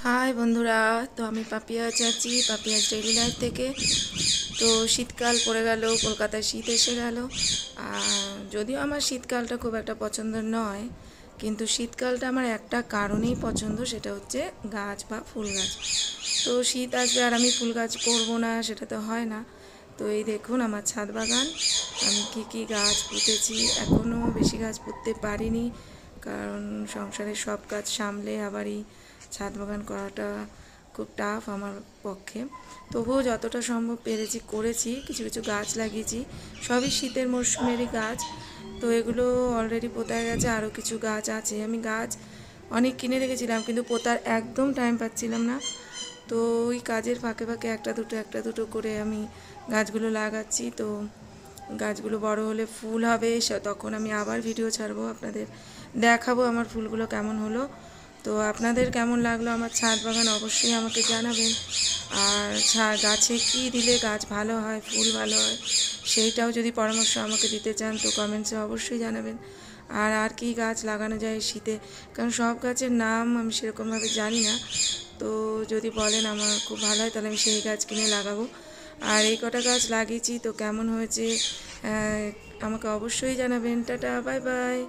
High বন্ধুরা, তো আমি পাপিয়া চাচি, পাপিয়াস ডেইলি লাইফ থেকে। তো শীতকাল পড়ে গেল, কলকাতায় শীত এসে গেল। আর যদিও আমার শীতকালটা খুব একটা পছন্দের নয়, কিন্তু শীতকালটা আমার একটা কারণেই পছন্দ, সেটা হচ্ছে গাছ বা ফুল গাছ। তো শীত আসবে আর আমি ফুল গাছ করবো না, সেটা তো হয় না। তো এই দেখুন আমার ছাদ বাগান, আমি কি গাছ পুঁতেছি। এখনও বেশি গাছ পুঁততে পারিনি, কারণ সংসারের সব কাজ সামলে আবার এই ছাদ বাগান করাটা খুব টাফ আমার পক্ষে। তবুও যতটা সম্ভব পেরেছি করেছি, কিছু কিছু গাছ লাগিয়েছি, সবই শীতের মরশুমেরই গাছ। তো এগুলো অলরেডি পোতা গেছে, আরও কিছু গাছ আছে। আমি গাছ অনেক কিনে রেখেছিলাম, কিন্তু পোতার একদম টাইম পাচ্ছিলাম না। তো ওই কাজের ফাঁকে ফাঁকে একটা দুটো করে আমি গাছগুলো লাগাচ্ছি। তো গাছগুলো বড় হলে ফুল হবে, তখন আমি আবার ভিডিও ছাড়বো, আপনাদের দেখাবো আমার ফুলগুলো কেমন হলো। তো আপনাদের কেমন লাগলো আমার ছাদ বাগান অবশ্যই আমাকে জানাবেন। আর গাছে কি দিলে গাছ ভালো হয়, ফুল ভালো হয়, সেইটাও যদি পরামর্শ আমাকে দিতে চান তো কমেন্টসে অবশ্যই জানাবেন। আর কি গাছ লাগানো যায় শীতে, কারণ সব গাছের নাম আমি সেরকমভাবে জানি না। তো যদি বলেন আমার খুব ভালো হয়, তাহলে আমি সেই গাছ কিনে লাগাবো। আর এই কটা গাছ লাগিয়েছি, তো কেমন হয়েছে আমাকে অবশ্যই জানাবেন। Tata, bye bye.